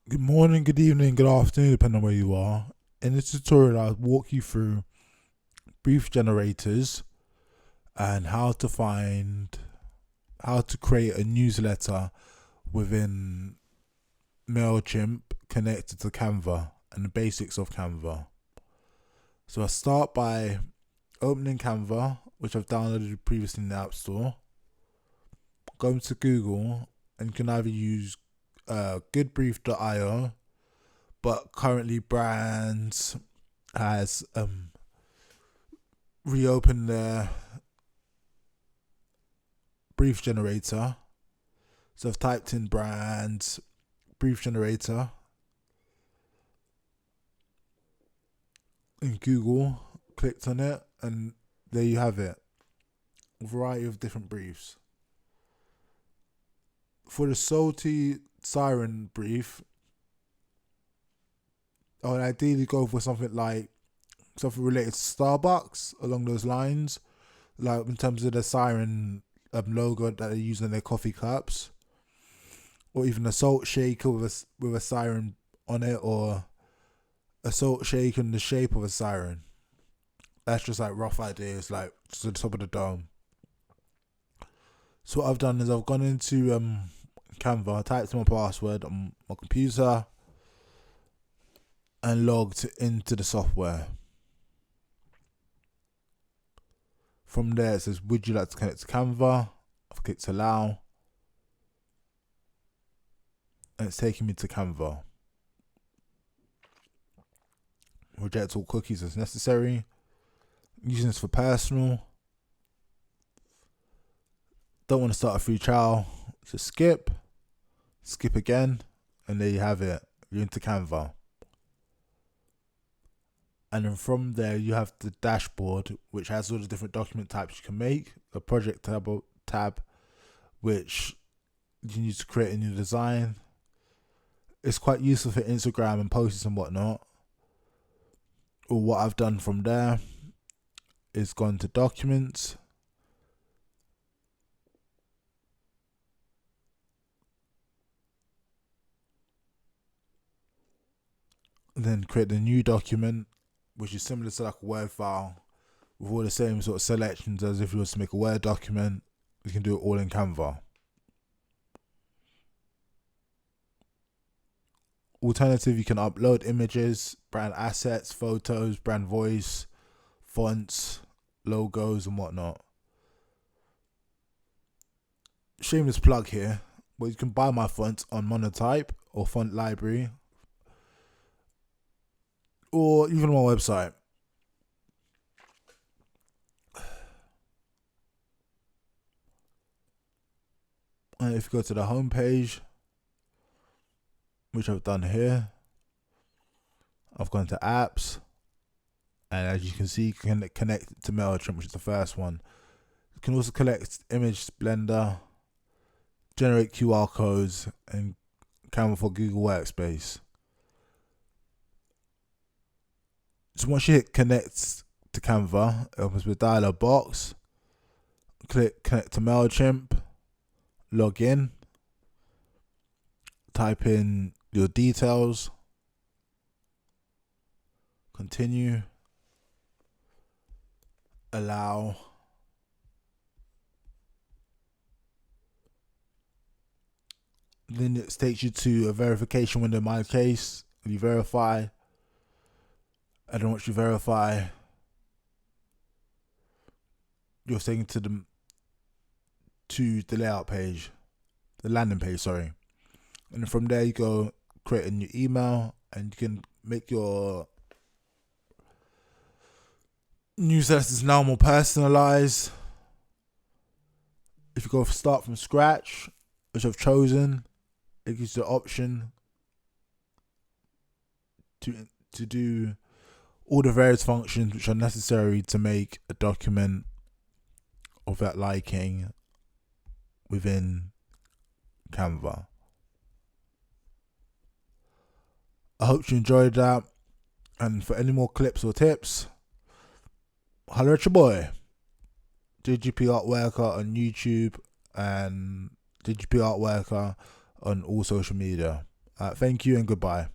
Good morning, good evening, good afternoon, depending on where you are. In this tutorial, I'll walk you through brief generators and how to create a newsletter within Mailchimp connected to Canva and the basics of Canva. So I start by opening Canva, which I've downloaded previously in the App Store. Going to Google, and you can either use goodbrief.io, but currently Brands has reopened their brief generator. So I've typed in Brands brief generator in Google, clicked on it, and there you have it. A variety of different briefs. For the salty siren brief, I would ideally go for something related to Starbucks, along those lines, like in terms of the siren logo that they use in their coffee cups, or even a salt shaker with a siren on it, or a salt shaker in the shape of a siren. That's just like rough ideas, like just at the top of the dome. So what I've done is I've gone into Canva, typed in my password on my computer, and logged into the software. From there, it says, would you like to connect to Canva? I've clicked allow, and it's taking me to Canva. Reject all cookies as necessary. Using this for personal. Don't want to start a free trial, so skip again, and there you have it. You're into Canva. And then from there, you have the dashboard, which has all the different document types you can make. The project tab, which you can use to create a new design. It's quite useful for Instagram and posts and whatnot. Or what I've done from there is gone to documents. And then create a new document, which is similar to like a Word file, with all the same sort of selections as if you was to make a Word document. You can do it all in Canva. Alternative, you can upload images, brand assets, photos, brand voice, fonts, logos, and whatnot. Shameless plug here, but you can buy my fonts on Monotype or Font Library, or even on my website. And if you go to the home page, which I've done here, I've gone to apps, and as you can see, you can connect it to Mailchimp, which is the first one. You can also collect image Blender, generate QR codes, and Canva for Google Workspace. So once you hit connect to Canva, it opens with a dialog box. Click connect to Mailchimp, log in, type in your details, continue, allow, then it takes you to a verification window. In my case, you verify, and then once you verify, you're taken to the layout page, the landing page, sorry. And from there you go create a new email, and you can make your newsletters now more personalized. If you go start from scratch, which I've chosen, it gives you the option to do all the various functions which are necessary to make a document of that liking within Canva. I hope you enjoyed that, and for any more clips or tips, holler at your boy, DGP Artworker on YouTube and DGP Artworker on all social media. Thank you and goodbye.